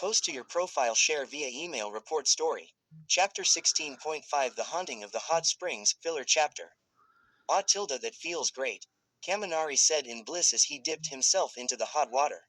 Post to your profile, share via email, report story. Chapter 16.5 The Haunting of the Hot Springs, filler chapter. Ah, tilde, that feels great, Kaminari said in bliss as he dipped himself into the hot water.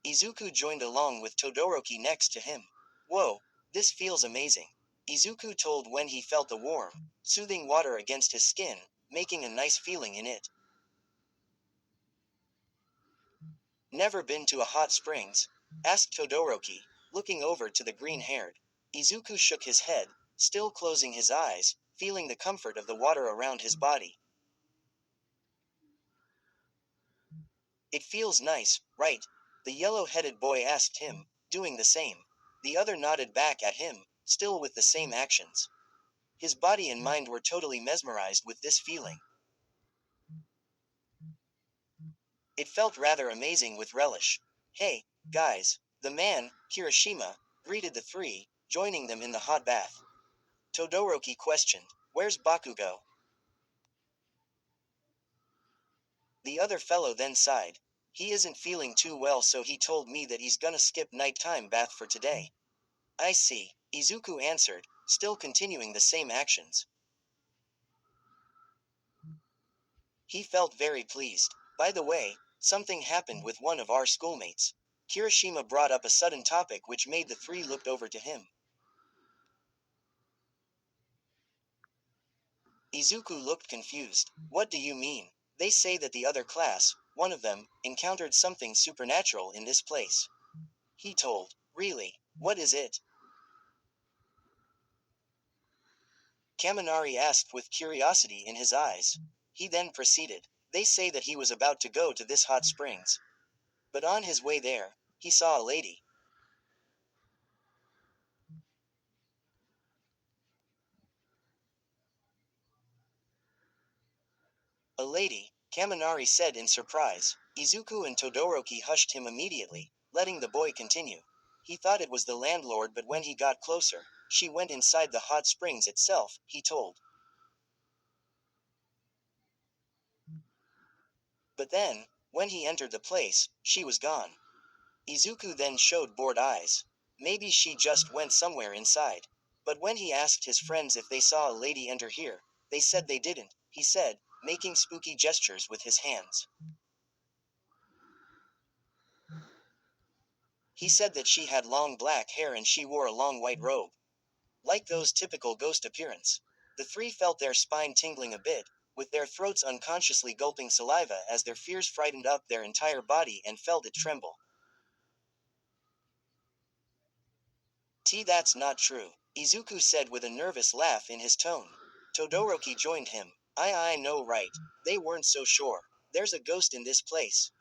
Izuku joined along with Todoroki next to him. Whoa, this feels amazing, Izuku told when he felt the warm, soothing water against his skin, making a nice feeling in it. Never been to a hot springs? Asked Todoroki, looking over to the green-haired. Izuku shook his head, still closing his eyes, feeling the comfort of the water around his body. It feels nice, right? The yellow-headed boy asked him, doing the same. The other nodded back at him, still with the same actions. His body and mind were totally mesmerized with this feeling. It felt rather amazing with relish. Hey, guys, the man, Kirishima, greeted the three, joining them in the hot bath. Todoroki questioned, "Where's Bakugo?" The other fellow then sighed. "He isn't feeling too well, so he told me that he's gonna skip nighttime bath for today." "I see," Izuku answered, still continuing the same actions. He felt very pleased. "By the way, something happened with one of our schoolmates." Kirishima brought up a sudden topic which made the three look over to him. Izuku looked confused. "What do you mean?" "They say that the other class, one of them, encountered something supernatural in this place," he told. "Really? What is it?" Kaminari asked with curiosity in his eyes. He then proceeded. "They say that he was about to go to this hot springs. But on his way there, he saw a lady. A lady," Kaminari said in surprise. Izuku and Todoroki hushed him immediately, letting the boy continue. "He thought it was the landlord, but when he got closer, she went inside the hot springs itself," he told. "But then, when he entered the place, she was gone." Izuku then showed bored eyes. "Maybe she just went somewhere inside. But when he asked his friends if they saw a lady enter here, they said they didn't," he said, making spooky gestures with his hands. "He said that she had long black hair and she wore a long white robe. Like those typical ghost appearance." The three felt their spine tingling a bit, with their throats unconsciously gulping saliva as their fears frightened up their entire body and felt it tremble. That's not true," Izuku said with a nervous laugh in his tone. Todoroki joined him. I know, right? They weren't so sure. There's a ghost in this place."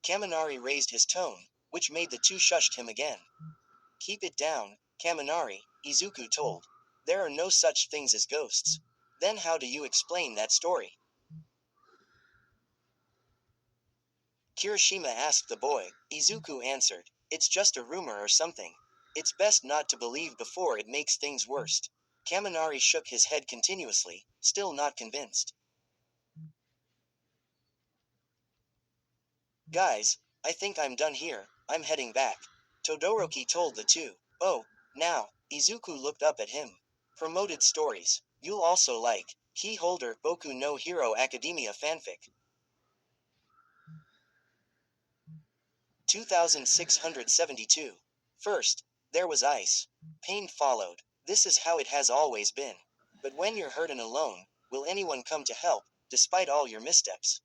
Kaminari raised his tone, which made the two shushed him again. "Keep it down, Kaminari," Izuku told. "There are no such things as ghosts." "Then how do you explain that story?" Kirishima asked the boy. Izuku answered, "It's just a rumor or something. It's best not to believe before it makes things worse." Kaminari shook his head continuously, still not convinced. "Guys, I think I'm done here, I'm heading back," Todoroki told the two. "Oh, now," Izuku looked up at him. "Promoted stories. You'll also like Key Holder Boku no Hero Academia fanfic." 2672. First, there was ice. Pain followed. This is how it has always been. But when you're hurt and alone, will anyone come to help, despite all your missteps?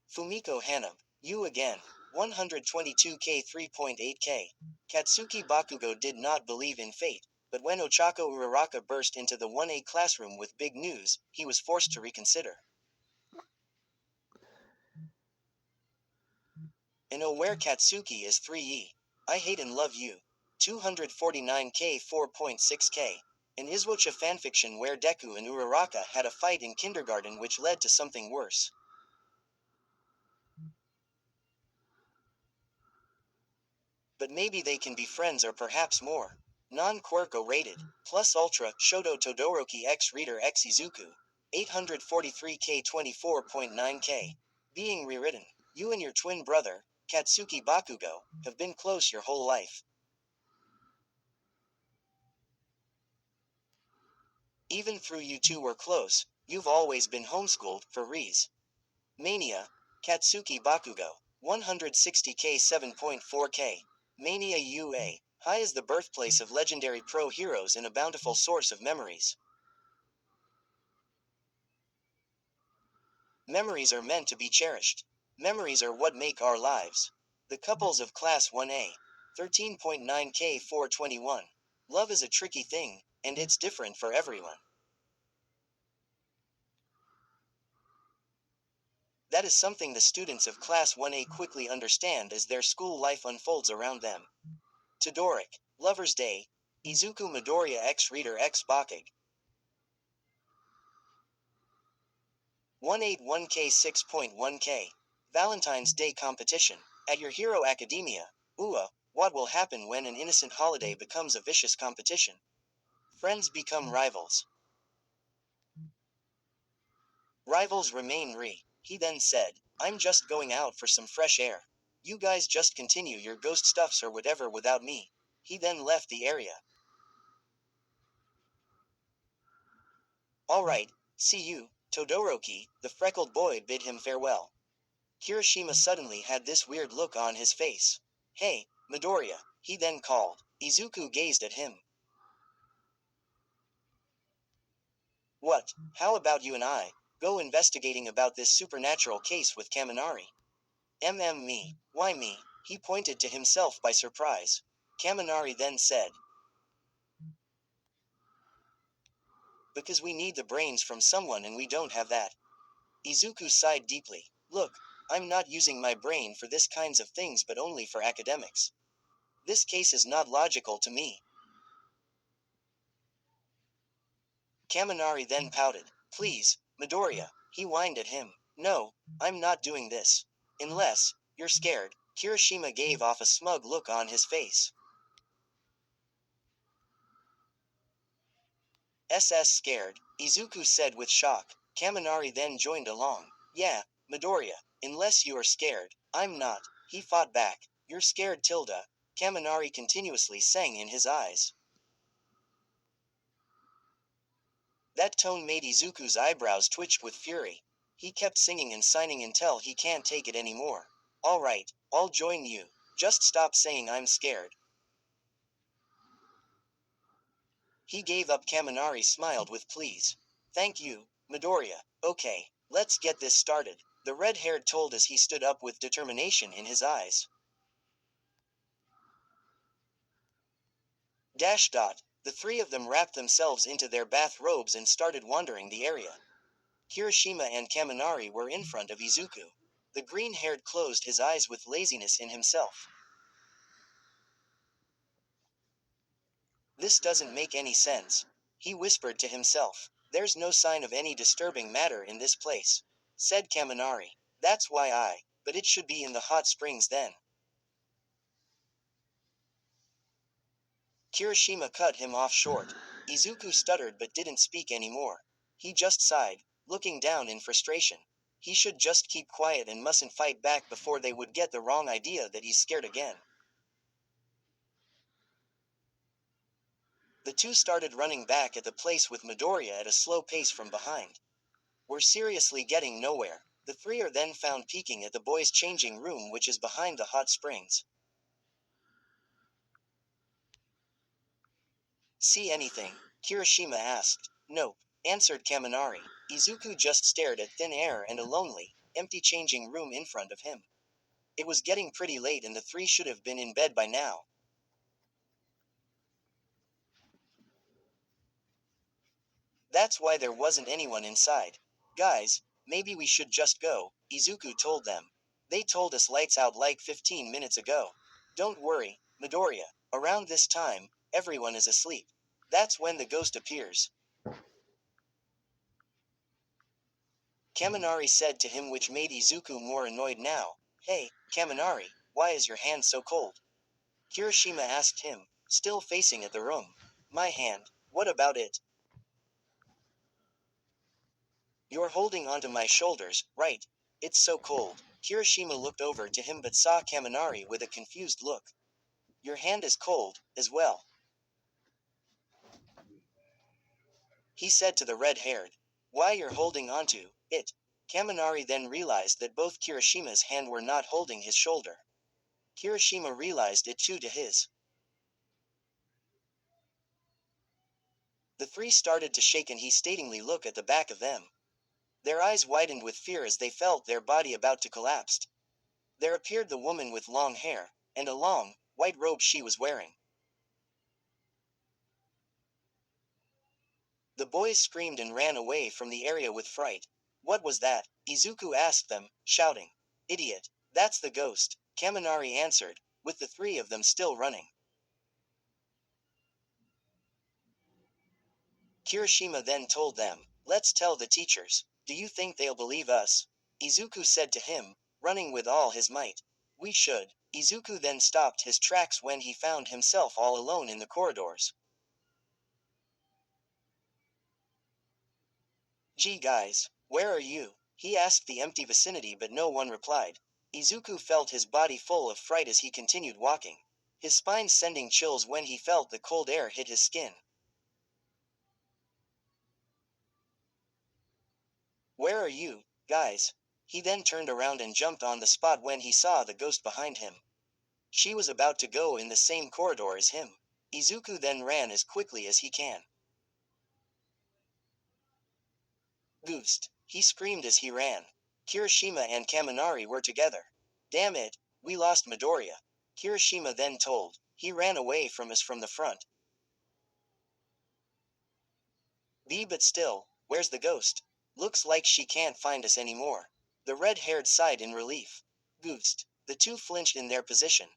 Fumiko Hanab. You again. 122k 3.8k. Katsuki Bakugo did not believe in fate, but when Ochako Uraraka burst into the 1A classroom with big news, he was forced to reconsider. And oh, where Katsuki is 3E. I hate and love you. 249k 4.6k. An Izwocha fanfiction where Deku and Uraraka had a fight in kindergarten which led to something worse. But maybe they can be friends or perhaps more. Non-Quirko rated. Plus Ultra Shoto Todoroki X Reader X Izuku. 843K 24.9K. Being rewritten. You and your twin brother, Katsuki Bakugo, have been close your whole life. Even through you two were close, you've always been homeschooled, for Riz. Mania. Katsuki Bakugo. 160K 7.4K. Mania UA. High is the birthplace of legendary pro heroes and a bountiful source of memories. Memories are meant to be cherished. Memories are what make our lives. The couples of Class 1A. 13.9K 421. Love is a tricky thing, and it's different for everyone. That is something the students of Class 1A quickly understand as their school life unfolds around them. Todoric. Lover's Day. Izuku Midoriya X Reader X Bakug. 181K 6.1K. Valentine's Day Competition. At your Hero Academia. What will happen when an innocent holiday becomes a vicious competition? Friends become rivals. Rivals remain He then said, I'm just going out for some fresh air. You guys just continue your ghost stuffs or whatever without me. He then left the area. Alright, see you, Todoroki, the freckled boy bid him farewell. Kirishima suddenly had this weird look on his face. Hey, Midoriya, he then called. Izuku gazed at him. What, how about you and I, go investigating about this supernatural case with Kaminari? Me, why me? He pointed to himself by surprise. Kaminari then said, because we need the brains from someone and we don't have that. Izuku sighed deeply. Look, I'm not using my brain for this kinds of things but only for academics. This case is not logical to me. Kaminari then pouted. Please, Midoriya, he whined at him. No, I'm not doing this. Unless, you're scared. Kirishima gave off a smug look on his face. Scared, Izuku said with shock. Kaminari then joined along. Yeah, Midoriya, unless you are scared, I'm not. He fought back. You're scared Tilda. Kaminari continuously sang in his eyes. That tone made Izuku's eyebrows twitch with fury. He kept singing and signing until he can't take it anymore. Alright, I'll join you. Just stop saying I'm scared. He gave up. Kaminari smiled with please. Thank you, Midoriya. Okay, let's get this started, the red-haired told as he stood up with determination in his eyes. Dash dot. The three of them wrapped themselves into their bathrobes and started wandering the area. Kirishima and Kaminari were in front of Izuku. The green-haired closed his eyes with laziness in himself. This doesn't make any sense. He whispered to himself. There's no sign of any disturbing matter in this place, said Kaminari. That's why but it should be in the hot springs then. Kirishima cut him off short. Izuku stuttered but didn't speak anymore. He just sighed, looking down in frustration. He should just keep quiet and mustn't fight back before they would get the wrong idea that he's scared again. The two started running back at the place with Midoriya at a slow pace from behind. We're seriously getting nowhere. The three are then found peeking at the boys' changing room which is behind the hot springs. See anything? Kirishima asked. Nope, answered Kaminari. Izuku just stared at thin air and a lonely, empty changing room in front of him. It was getting pretty late and the three should have been in bed by now. That's why there wasn't anyone inside. Guys, maybe we should just go, Izuku told them. They told us lights out like 15 minutes ago. Don't worry, Midoriya, around this time, everyone is asleep. That's when the ghost appears. Kaminari said to him which made Izuku more annoyed now. Hey, Kaminari, why is your hand so cold? Kirishima asked him, still facing at the room. My hand. What about it? You're holding onto my shoulders, right? It's so cold. Kirishima looked over to him but saw Kaminari with a confused look. Your hand is cold, as well, he said to the red-haired. Why you're holding onto it? Kaminari then realized that both Kirishima's hand were not holding his shoulder. Kirishima realized it too to his. The three started to shake and he statingly looked at the back of them. Their eyes widened with fear as they felt their body about to collapse. There appeared the woman with long hair, and a long, white robe she was wearing. The boys screamed and ran away from the area with fright. What was that? Izuku asked them, shouting. Idiot. That's the ghost, Kaminari answered, with the three of them still running. Kirishima then told them, let's tell the teachers. Do you think they'll believe us? Izuku said to him, running with all his might. We should. Izuku then stopped his tracks when he found himself all alone in the corridors. Gee guys, where are you? He asked the empty vicinity but no one replied. Izuku felt his body full of fright as he continued walking, his spine sending chills when he felt the cold air hit his skin. Where are you, guys? He then turned around and jumped on the spot when he saw the ghost behind him. She was about to go in the same corridor as him. Izuku then ran as quickly as he can. Ghost! He screamed as he ran. Kirishima and Kaminari were together. Damn it, we lost Midoriya. Kirishima then told. He ran away from us from the front. But still, where's the ghost? Looks like she can't find us anymore. The red-haired sighed in relief. Ghost! The two flinched in their position.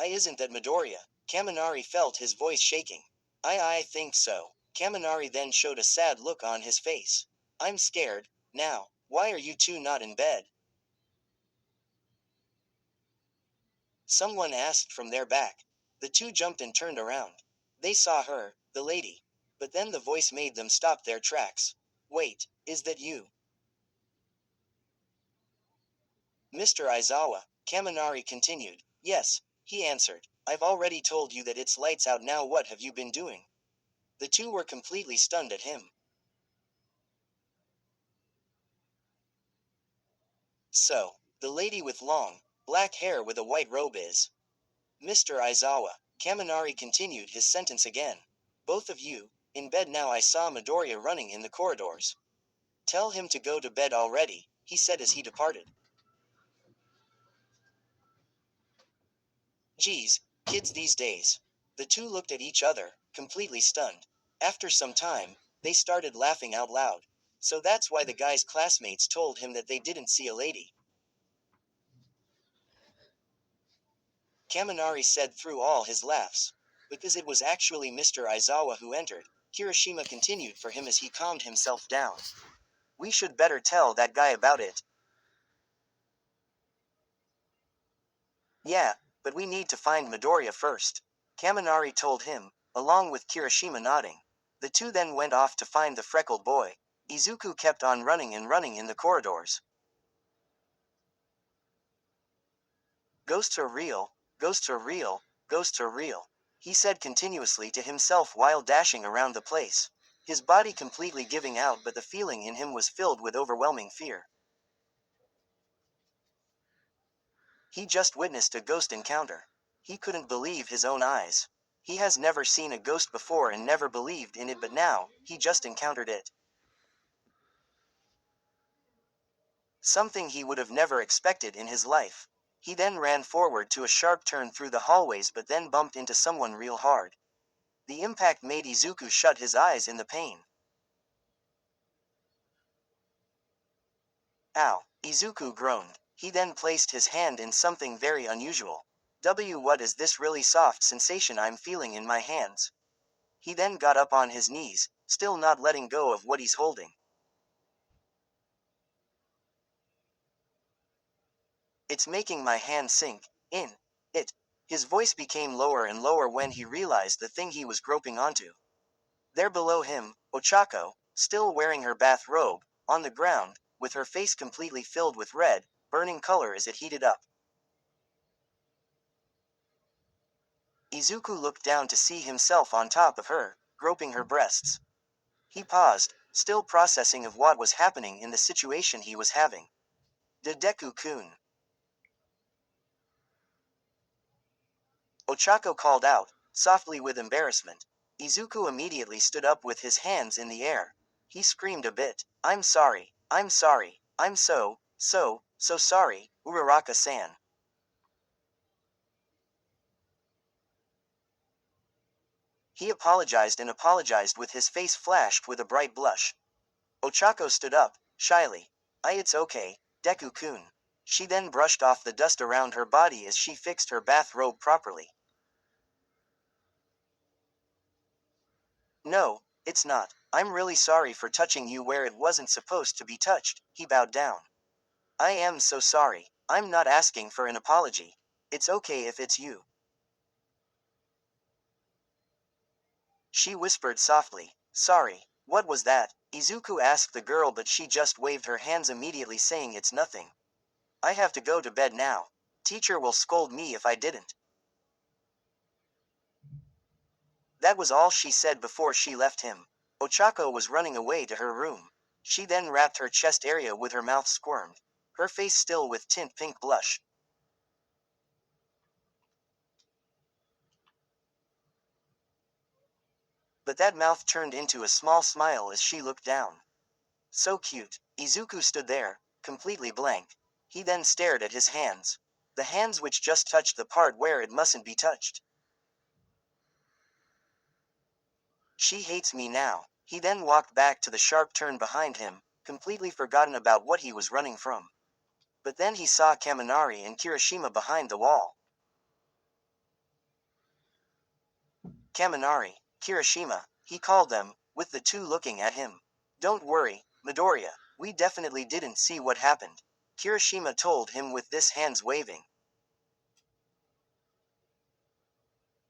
Isn't that Midoriya? Kaminari felt his voice shaking. I think so. Kaminari then showed a sad look on his face. I'm scared, now. Why are you two not in bed? Someone asked from their back. The two jumped and turned around. They saw her, the lady. But then the voice made them stop their tracks. Wait, is that you? Mr. Aizawa, Kaminari continued. Yes, he answered. I've already told you that it's lights out now. What have you been doing? The two were completely stunned at him. So, the lady with long, black hair with a white robe is Mr. Aizawa. Kaminari continued his sentence again. Both of you, in bed now. I saw Midoriya running in the corridors. Tell him to go to bed already, he said as he departed. Geez, kids these days. The two looked at each other, completely stunned. After some time, they started laughing out loud. So that's why the guy's classmates told him that they didn't see a lady. Kaminari said through all his laughs. Because it was actually Mr. Aizawa who entered, Kirishima continued for him as he calmed himself down. We should better tell that guy about it. Yeah, but we need to find Midoriya first. Kaminari told him, along with Kirishima nodding. The two then went off to find the freckled boy. Izuku kept on running and running in the corridors. Ghosts are real, ghosts are real, ghosts are real, he said continuously to himself while dashing around the place. His body completely giving out, but the feeling in him was filled with overwhelming fear. He just witnessed a ghost encounter. He couldn't believe his own eyes. He has never seen a ghost before and never believed in it, but now, he just encountered it. Something he would have never expected in his life. He then ran forward to a sharp turn through the hallways but then bumped into someone real hard. The impact made Izuku shut his eyes in the pain. Ow! Izuku groaned. He then placed his hand in something very unusual. What is this really soft sensation I'm feeling in my hands? He then got up on his knees, still not letting go of what he's holding. It's making my hand sink in it. His voice became lower and lower when he realized the thing he was groping onto. There below him, Ochako, still wearing her bath robe, on the ground, with her face completely filled with red, burning color as it heated up. Izuku looked down to see himself on top of her, groping her breasts. He paused, still processing of what was happening in the situation he was having. Deku-kun. Ochako called out, softly with embarrassment. Izuku immediately stood up with his hands in the air. He screamed a bit. I'm sorry, I'm sorry, I'm so sorry, Uraraka-san. He apologized and apologized with his face flashed with a bright blush. Ochako stood up, shyly. It's okay, Deku-kun. She then brushed off the dust around her body as she fixed her bathrobe properly. No, it's not. I'm really sorry for touching you where it wasn't supposed to be touched, he bowed down. I am so sorry. I'm not asking for an apology. It's okay if it's you. She whispered softly. Sorry. What was that? Izuku asked the girl, but she just waved her hands immediately, saying it's nothing. I have to go to bed now. Teacher will scold me if I didn't. That was all she said before she left him. Ochako was running away to her room. She then wrapped her chest area with her mouth squirmed, her face still with tint pink blush. But that mouth turned into a small smile as she looked down. So cute. Izuku stood there, completely blank. He then stared at his hands. The hands which just touched the part where it mustn't be touched. She hates me now. He then walked back to the sharp turn behind him, completely forgotten about what he was running from. But then he saw Kaminari and Kirishima behind the wall. Kaminari, Kirishima, he called them, with the two looking at him. Don't worry, Midoriya, we definitely didn't see what happened, Kirishima told him with this hands waving.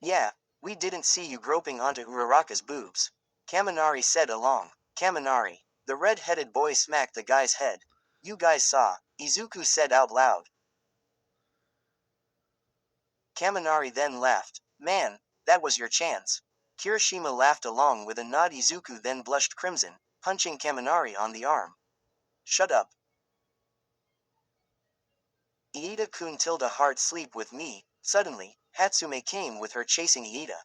Yeah, we didn't see you groping onto Uraraka's boobs, Kaminari said along. Kaminari, the red-headed boy smacked the guy's head. You guys saw, Izuku said out loud. Kaminari then laughed. Man, that was your chance. Kirishima laughed along with a nod. Izuku then blushed crimson, punching Kaminari on the arm. Shut up. Iida-kun tilde heart sleep with me. Suddenly, Hatsume came with her chasing Iida.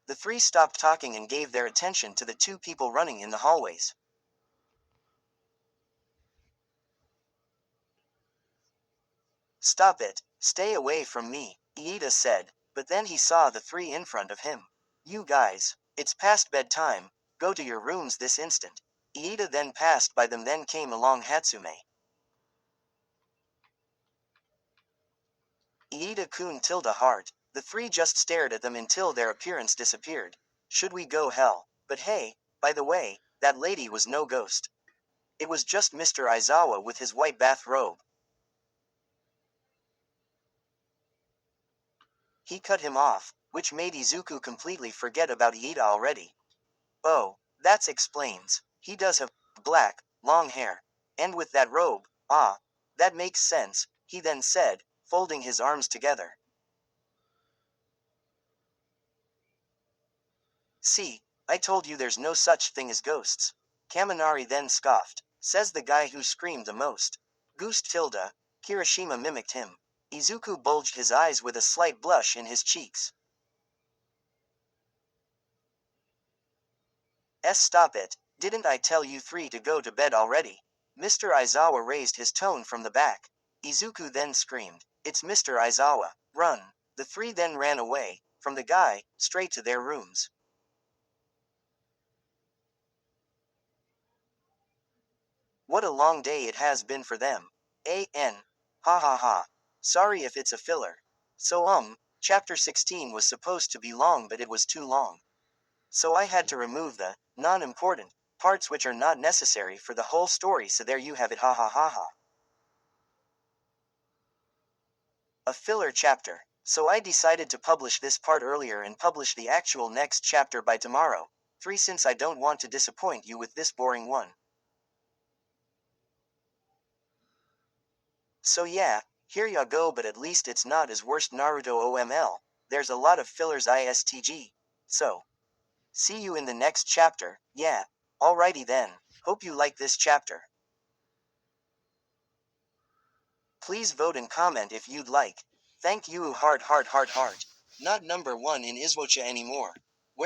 The three stopped talking and gave their attention to the two people running in the hallways. Stop it, stay away from me, Iida said, but then he saw the three in front of him. You guys, it's past bedtime, go to your rooms this instant. Iida then passed by them, then came along Hatsume. Iida-kun tilde heart, the three just stared at them until their appearance disappeared. Should we go hell? But hey, by the way, that lady was no ghost. It was just Mr. Aizawa with his white bathrobe. He cut him off, which made Izuku completely forget about Iida already. Oh, that explains. He does have black, long hair. And with that robe, that makes sense, he then said, folding his arms together. See, I told you there's no such thing as ghosts. Kaminari then scoffed, says the guy who screamed the most. Goose tilde, Kirishima mimicked him. Izuku bulged his eyes with a slight blush in his cheeks. Stop it, didn't I tell you three to go to bed already? Mr. Aizawa raised his tone from the back. Izuku then screamed, It's Mr. Aizawa, run. The three then ran away, from the guy, straight to their rooms. What a long day it has been for them. Ha ha ha. Sorry if it's a filler. So chapter 16 was supposed to be long, but it was too long. So I had to remove the non-important parts which are not necessary for the whole story, so there you have it, ha ha ha ha. A filler chapter. So I decided to publish this part earlier and publish the actual next chapter by tomorrow. 3 Since I don't want to disappoint you with this boring one. So yeah, here ya go, but at least it's not as worst Naruto OML. There's a lot of fillers ISTG. So, see you in the next chapter. Yeah. Alrighty then. Hope you like this chapter. Please vote and comment if you'd like. Thank you heart heart heart heart. Not number 1 in Izwocha anymore.